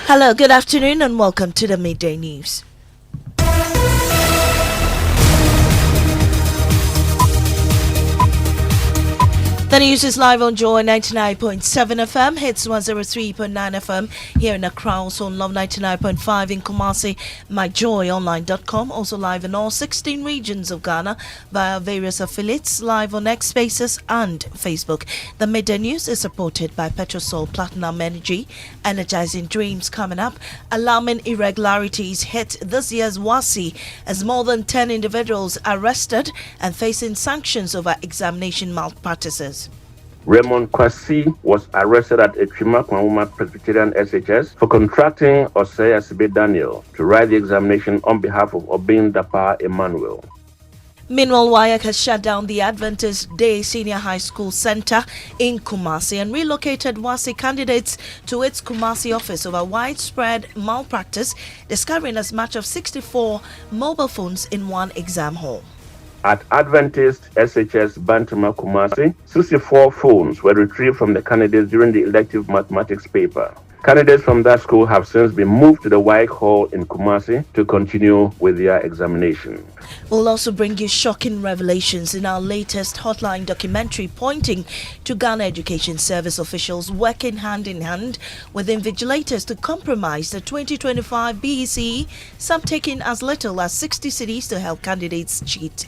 Hello, good afternoon, and welcome to the Midday News. The news is live on Joy 99.7 FM, hits 103.9 FM here in Accra, also on Love 99.5 in Kumasi, myjoyonline.com, also live in all 16 regions of Ghana via various affiliates, live on X Spaces and Facebook. The Midday News is supported by Petrosol Platinum Energy, energizing dreams coming up. Alarming irregularities hit this year's WASI as more than 10 individuals arrested and facing sanctions over examination malpractices. Raymond Kwasi was arrested at Echima Kwamuma Presbyterian SHS for contracting Osei Asibe Daniel to write the examination on behalf of Obin Dapa Emmanuel. Meanwhile, WAEC has shut down the Adventist Day Senior High School Center in Kumasi and relocated WASI candidates to its Kumasi office over widespread malpractice, discovering as much as 64 mobile phones in one exam hall. At Adventist SHS Bantama Kumasi, 64 phones were retrieved from the candidates during the elective mathematics paper. Candidates from that school have since been moved to the WAEC Hall in Kumasi to continue with their examination. We'll also bring you shocking revelations in our latest hotline documentary pointing to Ghana Education Service officials working hand in hand with invigilators to compromise the 2025 BEC, some taking as little as 60 cedis to help candidates cheat.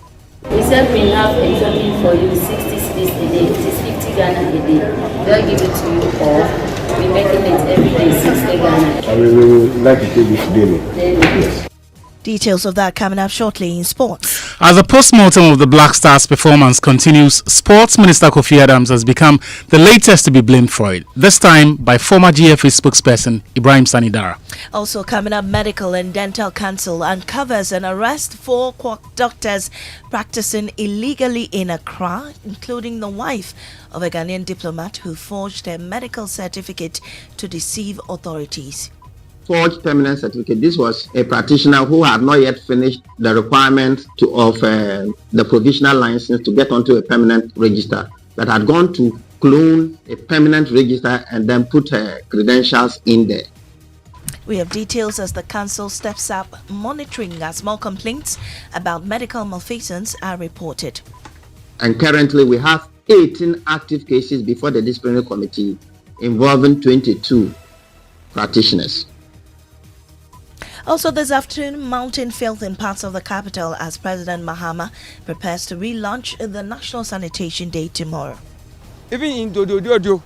We said we have examine for you 60 cedis a day, it is 50 Ghana a day. They'll give it to you, or we making it every day 60 Ghana. We would like to take this daily. Yes. Details of that coming up shortly in sports. As the post-mortem of the Black Stars performance continues, Sports Minister Kofi Adams has become the latest to be blamed for it, this time by former GFA spokesperson Ibrahim Sanidara. Also coming up, Medical and Dental Council uncovers an arrest for doctors practicing illegally in Accra, including the wife of a Ghanaian diplomat who forged a medical certificate to deceive authorities. Forged permanent certificate. This was a practitioner who had not yet finished the requirement of the provisional license to get onto a permanent register, that had gone to clone a permanent register and then put her credentials in there. We have details as the council steps up monitoring as more complaints about medical malfeasance are reported. And currently we have 18 active cases before the disciplinary committee involving 22 practitioners. Also this afternoon, mountain filth in parts of the capital as President Mahama prepares to relaunch the National Sanitation Day tomorrow. Even in Dodo,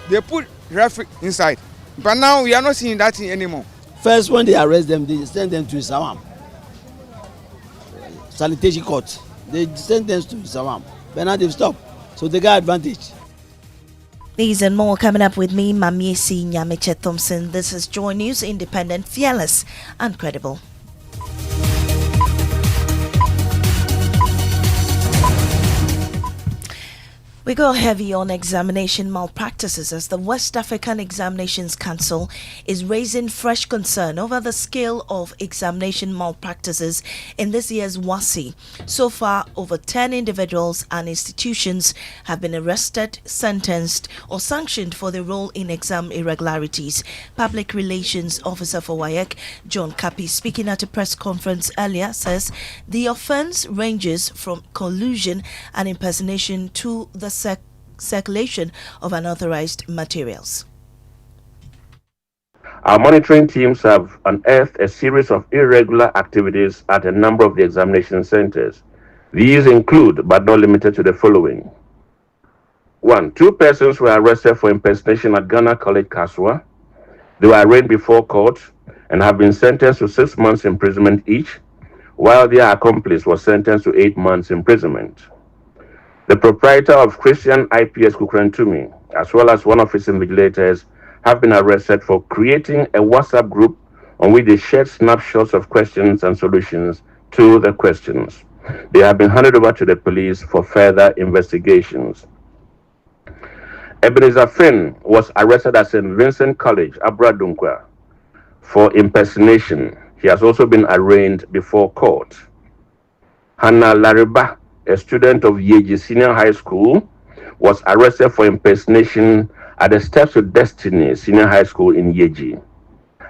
they put referee inside. But now we are not seeing that thing anymore. First, when they arrest them, they send them to Sawam. Sanitation court. They send them to Sawam. But now they've stopped. So they got advantage. These and more coming up with me, Maame, Nyamekye, Thompson. This is Joy News, independent, fearless, and credible. We go heavy on examination malpractices as the West African Examinations Council is raising fresh concern over the scale of examination malpractices in this year's WASI. So far, over 10 individuals and institutions have been arrested, sentenced, or sanctioned for their role in exam irregularities. Public Relations Officer for WAEC, John Kapi, speaking at a press conference earlier, says the offense ranges from collusion and impersonation to the circulation of unauthorized materials. Our monitoring teams have unearthed a series of irregular activities at a number of the examination centers. These include, but not limited to, the following. 1. 2 persons were arrested for impersonation at Ghana College, Kaswa. They were arraigned before court and have been sentenced to 6 months imprisonment each, while their accomplice was sentenced to 8 months imprisonment. The proprietor of Christian IPS Kukrantumi, as well as one of his invigilators, have been arrested for creating a WhatsApp group on which they shared snapshots of questions and solutions to the questions. They have been handed over to the police for further investigations. Ebenezer Finn was arrested at St. Vincent College, Abradunkwa, for impersonation. He has also been arraigned before court. Hannah Lariba, a student of Yeji Senior High School, was arrested for impersonation at the Steps to Destiny Senior High School in Yeji.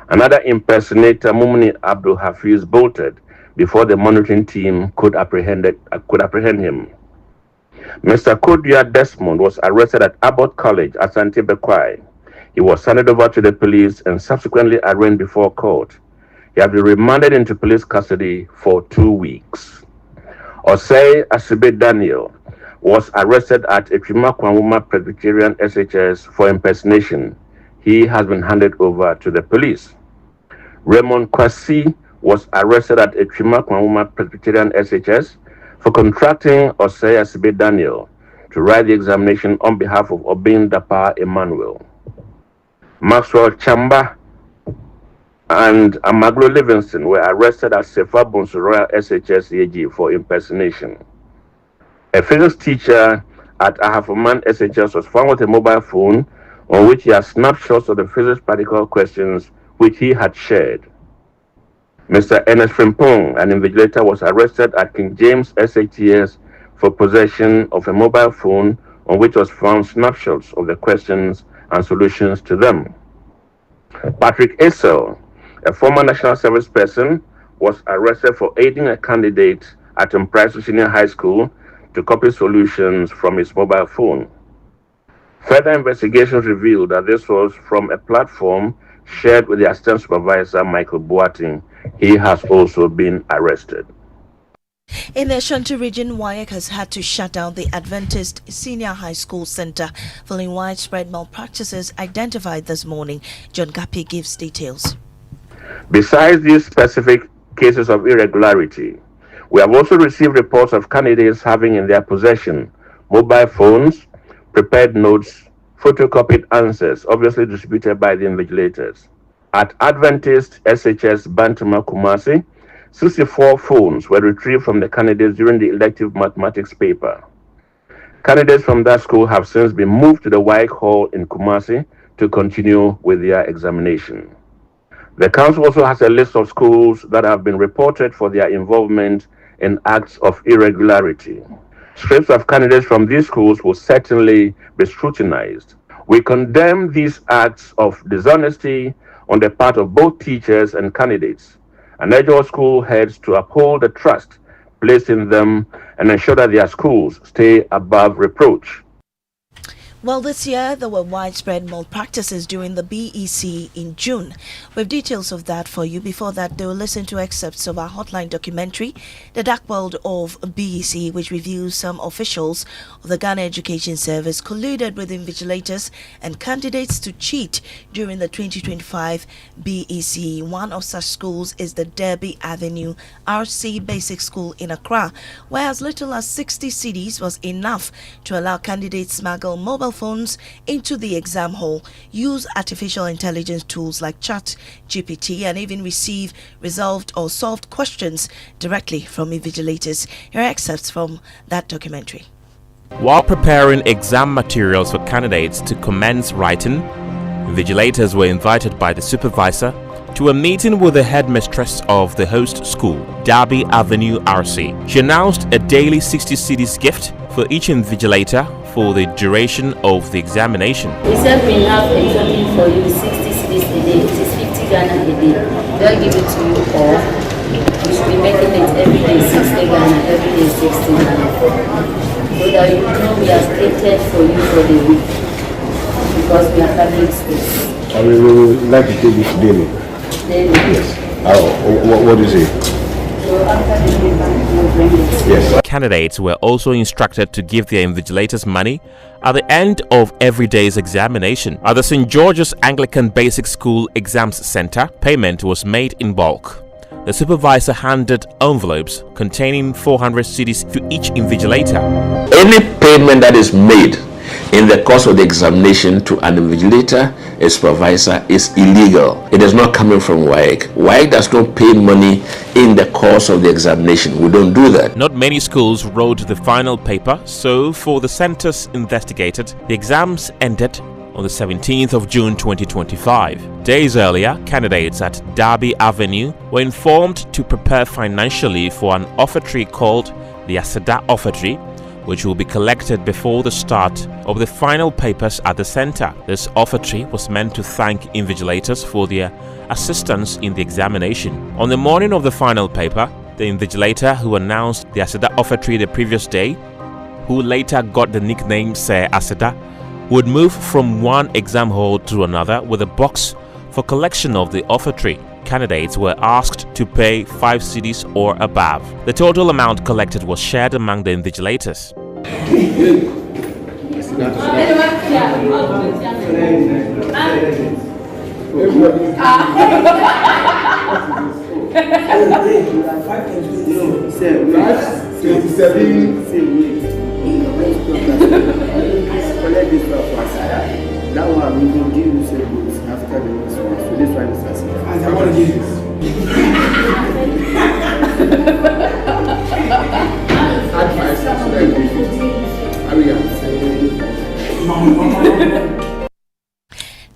Another impersonator, Mumni Abdul Hafiz, bolted before the monitoring team could apprehend him. Mr. Kodia Desmond was arrested at Abbott College, Asante Bekwai. He was handed over to the police and subsequently arraigned before court. He has been remanded into police custody for 2 weeks. Osei Asibe Daniel was arrested at Echima Kwanwuma Presbyterian SHS for impersonation. He has been handed over to the police. Raymond Kwasi was arrested at Echima Kwanwuma Presbyterian SHS for contracting Osei Asibe Daniel to write the examination on behalf of Obin Dapa Emmanuel. Maxwell Chamba and Amaglo Livingston were arrested at Sefa Bonsu Royal SHS EG for impersonation. A physics teacher at Ahafoman SHS was found with a mobile phone on which he had snapshots of the physics practical questions which he had shared. Mr. Ernest Frimpong, an invigilator, was arrested at King James SHTS for possession of a mobile phone on which was found snapshots of the questions and solutions to them. Patrick Essel, a former national service person, was arrested for aiding a candidate at Mprice Senior High School to copy solutions from his mobile phone. Further investigations revealed that this was from a platform shared with the assistant supervisor, Michael Boating. He has also been arrested. In the Ashanti region, WAEC has had to shut down the Adventist Senior High School Center following widespread malpractices identified this morning. John Gapi gives details. Besides these specific cases of irregularity, we have also received reports of candidates having in their possession mobile phones, prepared notes, photocopied answers, obviously distributed by the invigilators. At Adventist SHS Bantama Kumasi, 64 phones were retrieved from the candidates during the elective mathematics paper. Candidates from that school have since been moved to the WAEC Hall in Kumasi to continue with their examination. The council also has a list of schools that have been reported for their involvement in acts of irregularity. Scripts of candidates from these schools will certainly be scrutinized. We condemn these acts of dishonesty on the part of both teachers and candidates, and urge all school heads to uphold the trust placed in them and ensure that their schools stay above reproach. Well, this year there were widespread malpractices during the BEC in June. With details of that for you. Before that, they will listen to excerpts of our hotline documentary, The Dark World of BEC, which reviews some officials of the Ghana Education Service colluded with invigilators and candidates to cheat during the 2025 BEC. One of such schools is the Derby Avenue RC Basic School in Accra, where as little as 60 cedis was enough to allow candidates smuggle mobile phones into the exam hall, use artificial intelligence tools like ChatGPT, and even receive resolved or solved questions directly from invigilators. Here are excerpts from that documentary. While preparing exam materials for candidates to commence writing, invigilators were invited by the supervisor to a meeting with the headmistress of the host school, Derby Avenue RC. She announced a daily 60 cedis gift for each invigilator for the duration of the examination. We said we have examine for you 60 cedis a day. It is 50 Ghana a day. They'll give it to you, or we should be making it every day 60 Ghana, every day 60 Ghana. So that you know we are stated for you for the week, because we are public schools. I mean, we would like to take this daily. Daily? Yes. What is it? So after the paper, we'll bring it. Yes. Candidates were also instructed to give their invigilators money at the end of every day's examination. At the St. George's Anglican Basic School Exams Center, payment was made in bulk. The supervisor handed envelopes containing 400 cedis to each invigilator. Any payment that is made in the course of the examination to an invigilator, a supervisor, is illegal. It is not coming from WAEC. WAEC does not pay money in the course of the examination. We don't do that. Not many schools wrote the final paper, so for the centers investigated, the exams ended on the 17th of June 2025. Days earlier, candidates at Derby Avenue were informed to prepare financially for an offertory called the Asada Offertory, which will be collected before the start of the final papers at the center. This offertory was meant to thank invigilators for their assistance in the examination. On the morning of the final paper, the invigilator who announced the Aseda offertory the previous day, who later got the nickname Sir Aseda, would move from one exam hall to another with a box for collection of the offertory. Candidates were asked to pay 5 cedis or above. The total amount collected was shared among the invigilators. That one we will give you seconds after the next one. So this one is as I want to give this.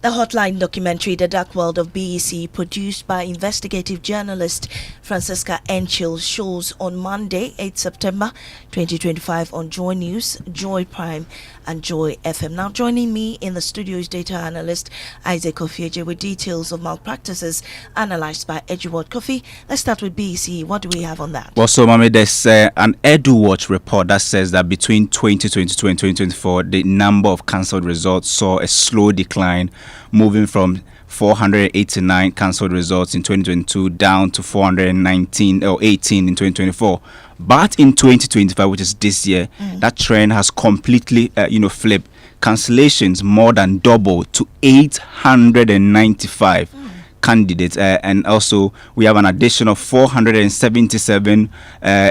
The Hotline documentary, The Dark World of BEC, produced by investigative journalist Francisca Enchil, shows on Monday, 8 September 2025 on Joy News, Joy Prime, and Joy FM. Now, joining me in the studio is data analyst Isaac Kofieje with details of malpractices analyzed by EduWatch. Kofi, let's start with BEC. What do we have on that? Well, so, Maame, there's an EduWatch report that says that between 2022 and 2024, the number of cancelled results saw a slow decline, moving from 489 cancelled results in 2022 down to 419 or 18 in 2024. But in 2025, which is this year, that trend has completely, flipped. Cancellations more than doubled to 895 candidates, and also we have an addition of 477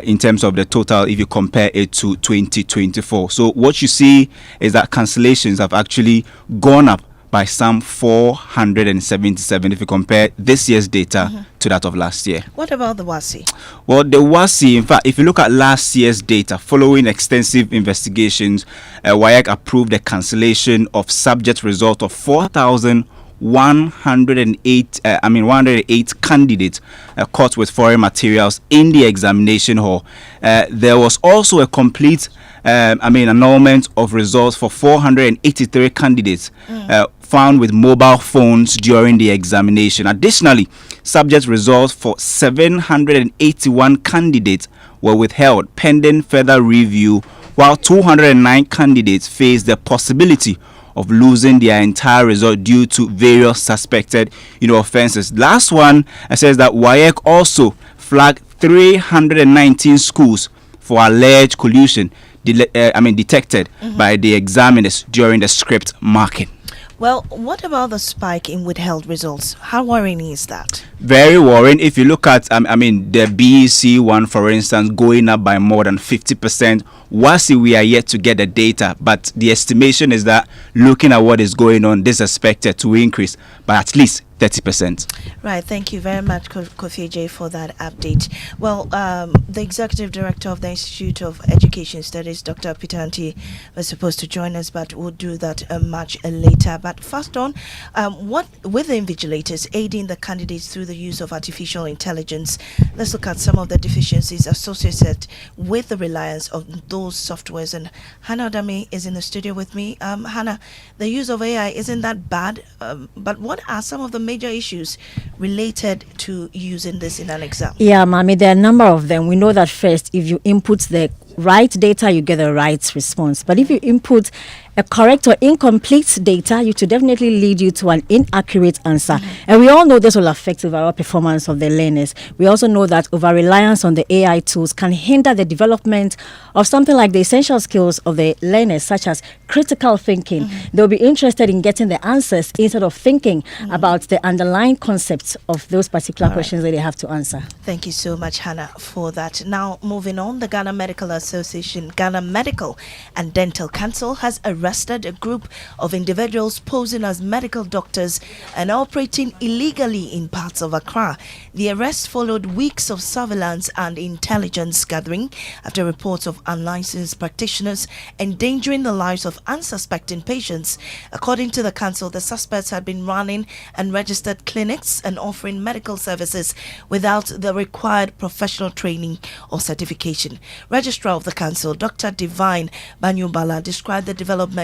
in terms of the total if you compare it to 2024. So what you see is that cancellations have actually gone up by some 477 if you compare this year's data to that of last year. What about the WASI? Well, the WASI, in fact, if you look at last year's data, following extensive investigations, WAEC approved the cancellation of subject result of 108 candidates caught with foreign materials in the examination hall. There was also a complete annulment of results for 483 candidates found with mobile phones during the examination. Additionally, subject results for 781 candidates were withheld pending further review, while 209 candidates faced the possibility of losing their entire result due to various suspected offenses. Last one says that WAEC also flagged 319 schools for alleged collusion detected by the examiners during the script marking. Well, what about the spike in withheld results? How worrying is that? Very worrying. If you look at, the BEC one, for instance, going up by more than 50%. WASI, we are yet to get the data, but the estimation is that looking at what is going on, this is expected to increase by at least 30%. Right. Thank you very much, Kofi J, for that update. Well, the executive director of the Institute of Education Studies, Dr. Pitanti, was supposed to join us, but we'll do that much later. But first on, what with the invigilators aiding the candidates through the use of artificial intelligence, let's look at some of the deficiencies associated with the reliance on those softwares. And Hannah Dami is in the studio with me. Hannah, the use of AI, isn't that bad? But what are some of the major issues related to using this in an exam? Yeah, Maame, there are a number of them. We know that first, if you input the right data, you get the right response. But if you input a correct or incomplete data, it will definitely lead you to an inaccurate answer. And we all know this will affect the overall performance of the learners. We also know that over-reliance on the AI tools can hinder the development of something like the essential skills of the learners, such as critical thinking. They'll be interested in getting the answers instead of thinking about the underlying concepts of those particular questions that they have to answer. Thank you so much, Hannah, for that. Now, moving on, the Ghana Medical Association, Ghana Medical and Dental Council has arrested arrested a group of individuals posing as medical doctors and operating illegally in parts of Accra. The arrest followed weeks of surveillance and intelligence gathering after reports of unlicensed practitioners endangering the lives of unsuspecting patients. According to the council, the suspects had been running unregistered clinics and offering medical services without the required professional training or certification. Registrar of the council, Dr. Divine Banyubala, described the development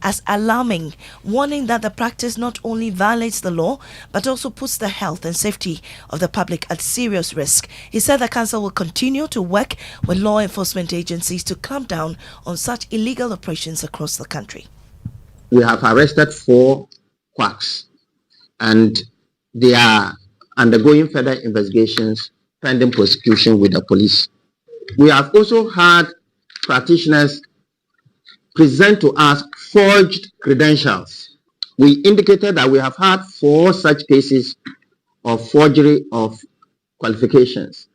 as alarming, warning that the practice not only violates the law but also puts the health and safety of the public at serious risk. He said the council will continue to work with law enforcement agencies to clamp down on such illegal operations across the country. We have arrested 4 quacks and they are undergoing further investigations pending prosecution with the police. We have also had practitioners present to us forged credentials. We indicated that we have had 4 such cases of forgery of qualifications.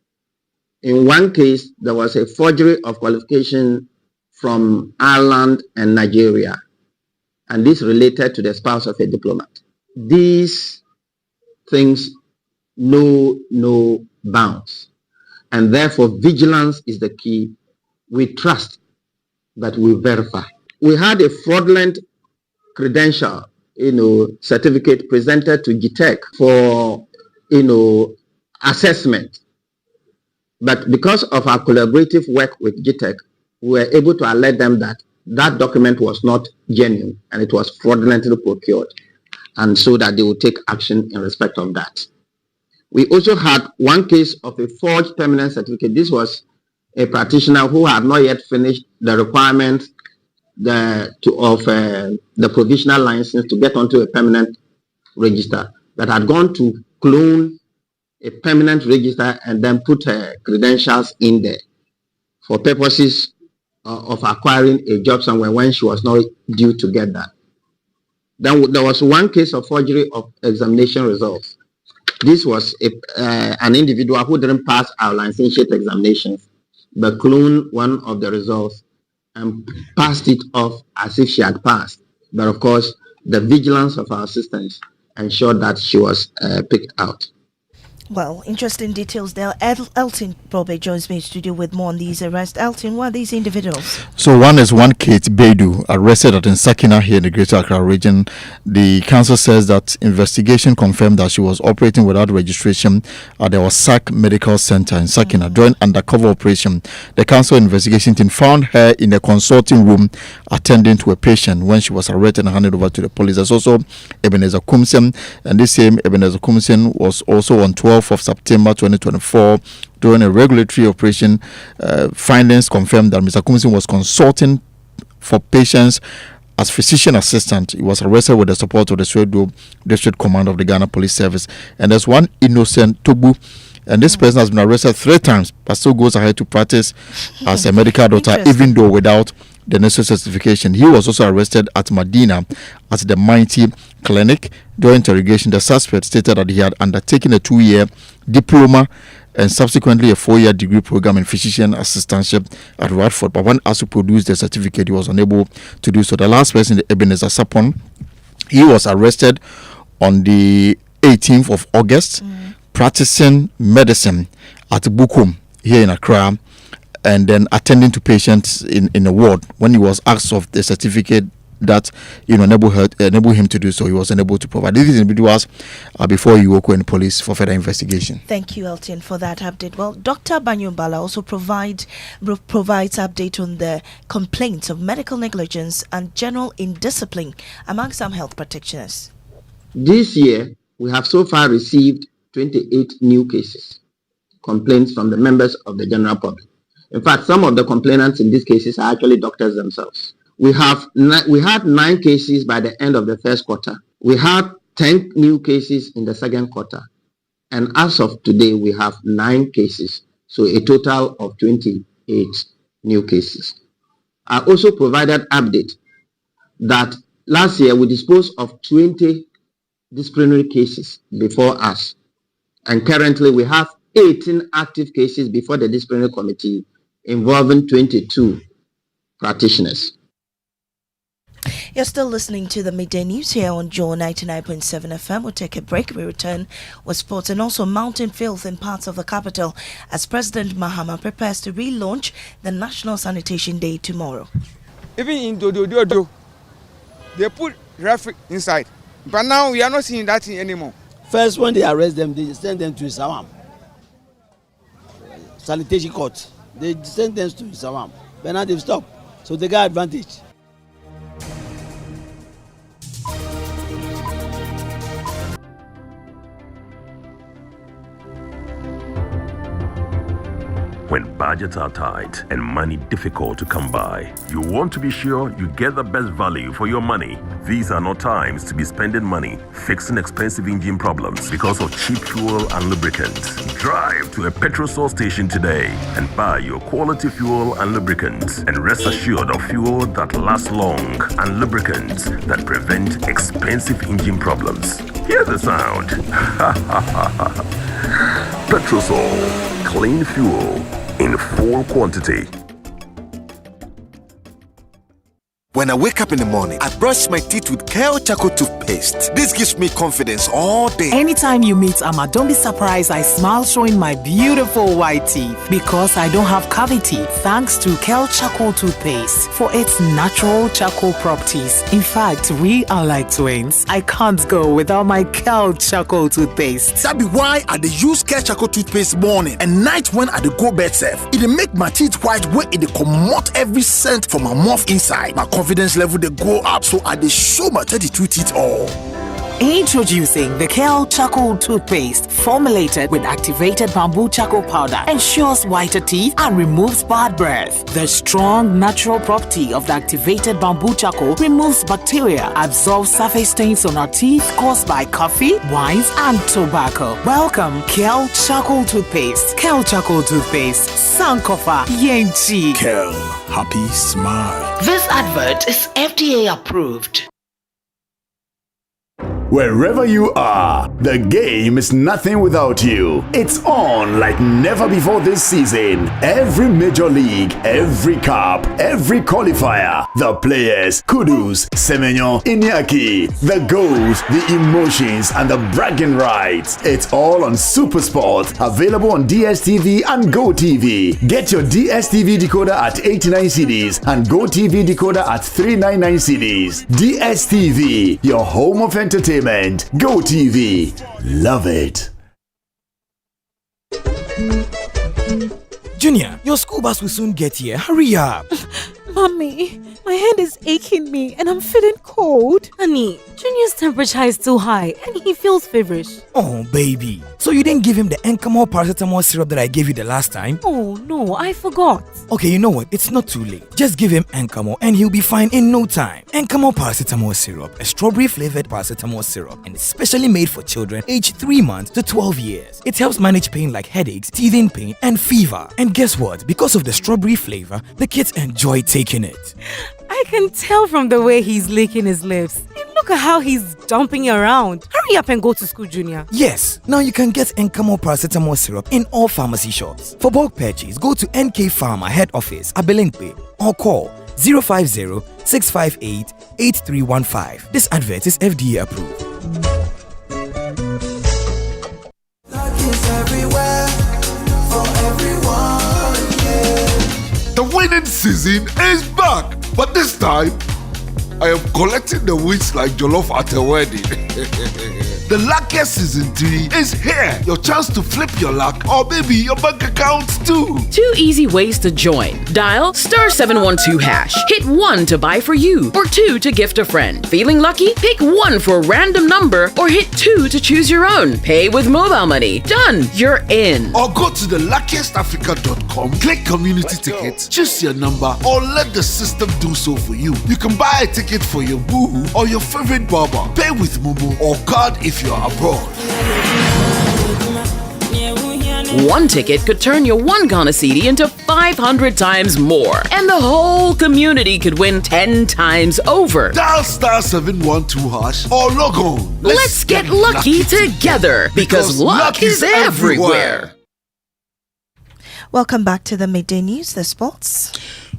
In one case, there was a forgery of qualification from Ireland and Nigeria, and this related to the spouse of a diplomat. These things know no bounds, and therefore vigilance is the key. We trust, but we verify. We had a fraudulent credential, certificate presented to GTEC for, assessment. But because of our collaborative work with GTEC, we were able to alert them that that document was not genuine and it was fraudulently procured, and so that they would take action in respect of that. We also had one case of a forged permanent certificate. This was a practitioner who had not yet finished the requirement of the provisional license to get onto a permanent register, that had gone to clone a permanent register and then put her credentials in there for purposes of acquiring a job somewhere when she was not due to get that. Then there was one case of forgery of examination results. This was an individual who didn't pass our licentiate examinations, but cloned one of the results and passed it off as if she had passed. But of course, the vigilance of our systems ensured that she was picked out. Well, interesting details there. Elton probably joins me in studio with more on these arrests. Elton, what are these individuals? So one is one Kate Bedu, arrested at Nsakina here in the Greater Accra region. The council says that investigation confirmed that she was operating without registration at the Osak Medical Center in Sakina during undercover operation. The council investigation team found her in a consulting room attending to a patient when she was arrested and handed over to the police. There's also Ebenezer Kumsen, and this same Ebenezer Kumsen was also on 12th of September 2024 during a regulatory operation. Findings confirmed that Mr. Kumsin was consulting for patients as physician assistant. He was arrested with the support of the Swedo District Command of the Ghana Police Service. And there's one Innocent Tobu, and this person has been arrested 3 times but still goes ahead to practice as a medical doctor even though without the necessary certification. He was also arrested at Medina at the Mighty Clinic. During interrogation, the suspect stated that he had undertaken a 2-year diploma and subsequently a 4-year degree program in physician assistantship at Radford. But when asked to produce the certificate, he was unable to do so. The last person, the Ebenezer Sapon, he was arrested on the 18th of August, practicing medicine at Bukum here in Accra, and then attending to patients in a ward. When he was asked of the certificate that enable him to do so, he was unable to provide. These individuals are before Iwoko and police for further investigation. Thank you, Elton, for that update. Well, Dr. Banyumbala also provides update on the complaints of medical negligence and general indiscipline among some health practitioners. This year, we have so far received 28 new cases, complaints from the members of the general public. In fact, some of the complainants in these cases are actually doctors themselves. We had 9 cases by the end of the first quarter. We had 10 new cases in the second quarter. And as of today, we have 9 cases. So a total of 28 new cases. I also provided update that last year we disposed of 20 disciplinary cases before us. And currently we have 18 active cases before the disciplinary committee involving 22 practitioners. You're still listening to the Midday News here on Joe 99.7 FM. We'll take a break. We return with sports and also mountain filth in parts of the capital as President Mahama prepares to relaunch the National Sanitation Day tomorrow. Even in Dodo, they put referee inside. But now we are not seeing that thing anymore. First, when they arrest them, they send them to Sawam. Sanitation court. They send them to Sawam. But now they've stopped. So they got advantage. When budgets are tight and money difficult to come by, you want to be sure you get the best value for your money. These are not times to be spending money fixing expensive engine problems because of cheap fuel and lubricants. Drive to a petrol source station today and buy your quality fuel and lubricants, and rest assured of fuel that lasts long and lubricants that prevent expensive engine problems. Hear the sound. Petrosol, clean fuel in full quantity. When I wake up in the morning, I brush my teeth with Kale Charcoal toothpaste. This gives me confidence all day. Anytime you meet Amma, don't be surprised I smile showing my beautiful white teeth because I don't have cavity thanks to Kale Charcoal toothpaste for its natural charcoal properties. In fact, we are like twins. I can't go without my Kale Charcoal toothpaste. That be why I dey use Kale Charcoal toothpaste morning and night when I dey go bed safe. It dey make my teeth white when it dey comot every scent from my mouth inside. My confidence level they go up, so I dey show my 32 teeth all. Introducing the Kale Charcoal toothpaste, formulated with activated bamboo charcoal powder, ensures whiter teeth and removes bad breath. The strong natural property of the activated bamboo charcoal removes bacteria, absorbs surface stains on our teeth caused by coffee, wines, and tobacco. Welcome, Kale Charcoal toothpaste. Kale Charcoal toothpaste, Sankofa Yenchi. Kale, happy smile. This advert is FDA approved. Wherever you are, the game is nothing without you. It's on like never before this season. Every major league, every cup, every qualifier, the players, kudos, Semenyo, Iñaki, the goals, the emotions, and the bragging rights. It's all on SuperSport, available on DSTV and GoTV. Get your DSTV decoder at 89 cedis and GoTV decoder at 399 cedis. DSTV, your home of entertainment. Go TV. Love it. Junior, your school bus will soon get here. Hurry up. Mommy, my head is aching me and I'm feeling cold. Honey, Junior's temperature is too high and he feels feverish. Oh, baby. So you didn't give him the Encamol paracetamol syrup that I gave you the last time? Oh, no, I forgot. Okay, you know what? It's not too late. Just give him Encamol and he'll be fine in no time. Encamol paracetamol syrup, a strawberry-flavored paracetamol syrup, and it's specially made for children aged 3 months to 12 years. It helps manage pain like headaches, teething pain, and fever. And guess what? Because of the strawberry flavor, the kids enjoy taking it. I can tell from the way he's licking his lips. And look at how he's jumping around. Hurry up and go to school, Junior. Yes, now you can get Encamol paracetamol syrup in all pharmacy shops. For bulk purchase, go to NK Pharma head office, Abelinkwe, or call 050-658-8315. This advert is FDA approved. The winning season is back, but this time I am collecting the wins like jollof at a wedding. The luckiest season 3 is here. Your chance to flip your luck or maybe your bank account too. 2 easy ways to join. Dial *712#. Hit 1 to buy for you or 2 to gift a friend. Feeling lucky? Pick 1 for a random number or hit 2 to choose your own. Pay with mobile money. Done. You're in. Or go to theluckiestafrica.com, click community tickets, choose your number or let the system do so for you. You can buy a ticket for your boo or your favorite barber. Pay with Momo or card if you're abroad. 1 ticket could turn your 1 Ghana cedi into 500 times more. And the whole community could win 10 times over. Dial *712# or log on. Let's get lucky together because luck is everywhere. Welcome back to the Midday News, the sports.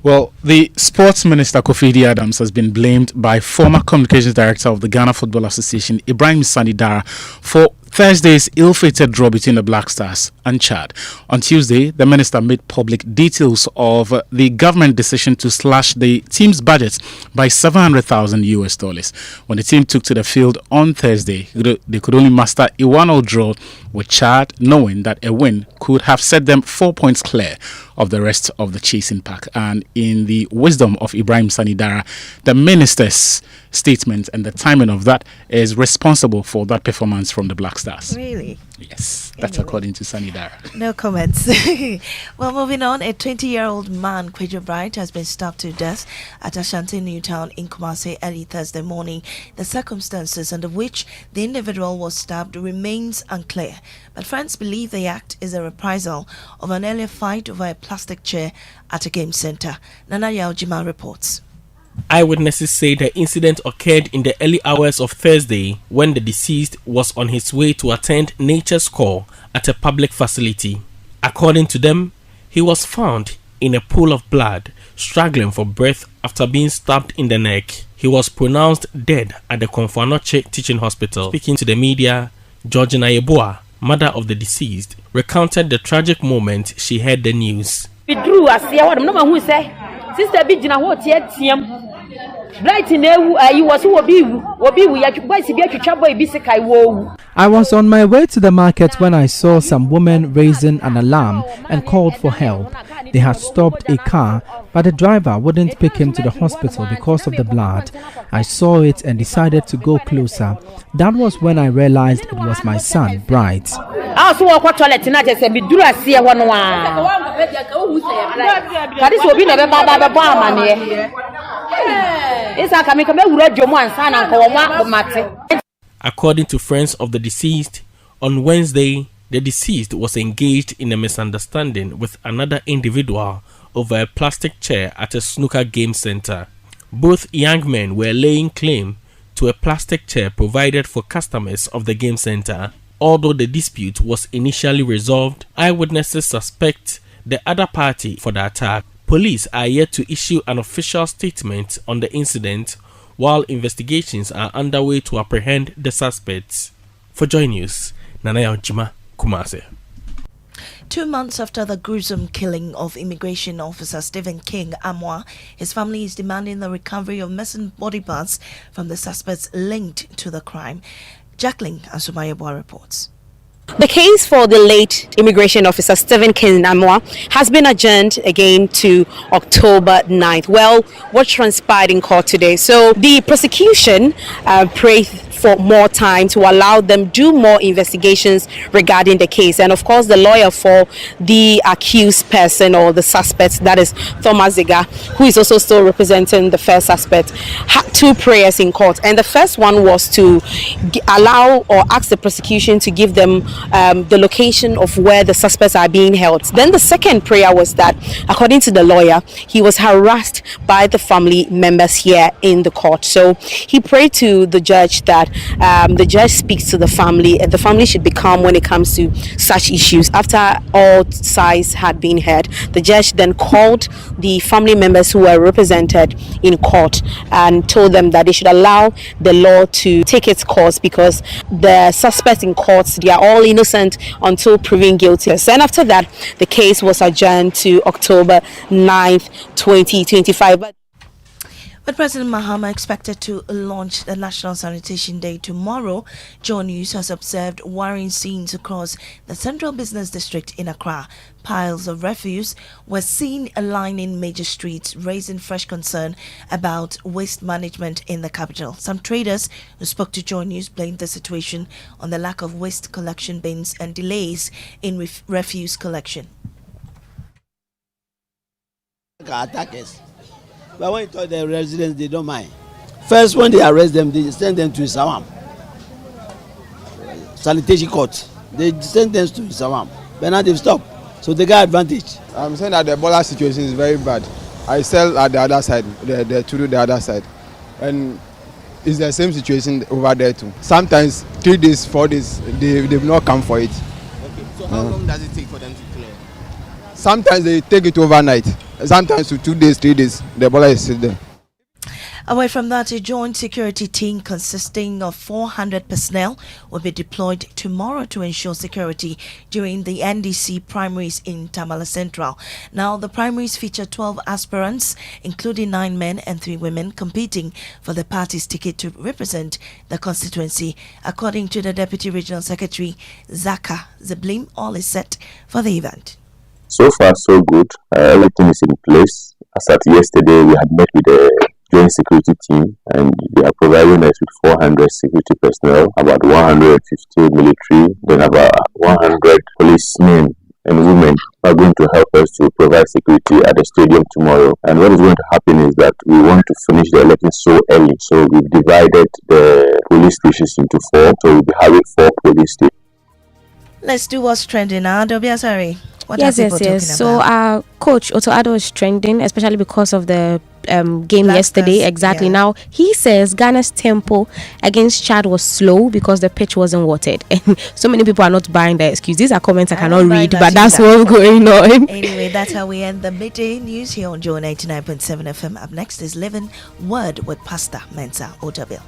Well, the sports minister Kofi Adams has been blamed by former communications director of the Ghana Football Association, Ibrahim Sani Dara, for Thursday's ill-fated draw between the Black Stars and Chad. On Tuesday, the minister made public details of the government decision to slash the team's budget by $700,000. When the team took to the field on Thursday, they could only muster a 1-0 draw with Chad, knowing that a win could have set them 4 points clear of the rest of the chasing pack. And in the wisdom of Ibrahim Sani Dara, the minister's statement and the timing of that is responsible for that performance from the Black Stars. Really? Yes, that's according to Sani Dara. No comments. Well, moving on, a 20-year-old man, Kwejo Bright, has been stabbed to death at Ashanti Newtown in Kumasi early Thursday morning. The circumstances under which the individual was stabbed remains unclear, but friends believe the act is a reprisal of an earlier fight over a plastic chair at a game center. Nana Yaojima reports. Eyewitnesses say the incident occurred in the early hours of Thursday when the deceased was on his way to attend nature's call at a public facility. According to them, he was found in a pool of blood, struggling for breath after being stabbed in the neck. He was pronounced dead at the Konfanoche Teaching Hospital. Speaking to the media, Georgina Yeboah, mother of the deceased, recounted the tragic moment she heard the news. Sister Bijina, what yet, Bright in you was who will be we at Boise Chabo Bisakai woe. I was on my way to the market when I saw some women raising an alarm and called for help. They had stopped a car, but the driver wouldn't pick him to the hospital because of the blood. I saw it and decided to go closer. That was when I realized it was my son, Bright. I saw a toilet and I just said, Bidura see one. This will be never According to friends of the deceased, on Wednesday, the deceased was engaged in a misunderstanding with another individual over a plastic chair at a snooker game center. Both young men were laying claim to a plastic chair provided for customers of the game center. Although the dispute was initially resolved, eyewitnesses suspect the other party for the attack. Police are yet to issue an official statement on the incident, while investigations are underway to apprehend the suspects. For Joy News, Nana Yaojima, Kumasi. 2 months after the gruesome killing of immigration officer Stephen King Amwa, his family is demanding the recovery of missing body parts from the suspects linked to the crime. Jacqueline Asumayabwa reports. The case for the late immigration officer Stephen King Amwa has been adjourned again to October 9th. Well, what transpired in court today? So the prosecution prayed for more time to allow them do more investigations regarding the case. And of course, the lawyer for the accused person or the suspect, that is Thomas Ziga, who is also still representing the first suspect, had two prayers in court. And the first one was to allow or ask the prosecution to give them the location of where the suspects are being held. Then the second prayer was that, according to the lawyer, he was harassed by the family members here in the court. So he prayed to the judge that the judge speaks to the family and the family should be calm when it comes to such issues. After all sides had been heard, the judge then called the family members who were represented in court and told them that they should allow the law to take its course because the suspects in courts, they are all innocent until proven guilty. And after that, the case was adjourned to October 9th, 2025. With President Mahama expected to launch the National Sanitation Day tomorrow, Joy News has observed worrying scenes across the Central Business District in Accra. Piles of refuse were seen lining major streets, raising fresh concern about waste management in the capital. Some traders who spoke to Joy News blamed the situation on the lack of waste collection bins and delays in refuse collection. But when you talk to the residents, they don't mind. First, when they arrest them, they send them to Sawam. Sanitation court. They send them to Sawam. But now they've stopped. So they got advantage. I'm saying that the Ebola situation is very bad. I sell at the other side, the other side. And it's the same situation over there too. Sometimes 3 days, 4 days, they've not come for it. Okay. So how long does it take for them to clear? Sometimes they take it overnight. sometimes to 2 days, 3 days, the Ebola is still there. Away from that, a joint security team consisting of 400 personnel will be deployed tomorrow to ensure security during the NDC primaries in Tamale Central. Now, the primaries feature 12 aspirants, including 9 men and 3 women, competing for the party's ticket to represent the constituency. According to the Deputy Regional Secretary, Zaka Zeblim, all is set for the event. So far, so good. Everything is in place. As at yesterday, we had met with the joint security team, and they are providing us with 400 security personnel, about 150 military, then about 100 policemen and women are going to help us to provide security at the stadium tomorrow. And what is going to happen is that we want to finish the election so early, so we've divided the police stations into 4, so we'll be having 4 police stations. Let's do what's trending now. Dobiasari. Yes. So our coach Otto Addo is trending, especially because of the game yesterday. Exactly. Yeah. Now he says Ghana's tempo against Chad was slow because the pitch wasn't watered, and so many people are not buying the excuse. These are comments I cannot read, but that's what's going on. Anyway, that's how we end the midday news here on Joe 99.7 FM. Up next is Living Word with Pastor Mensa Otabil.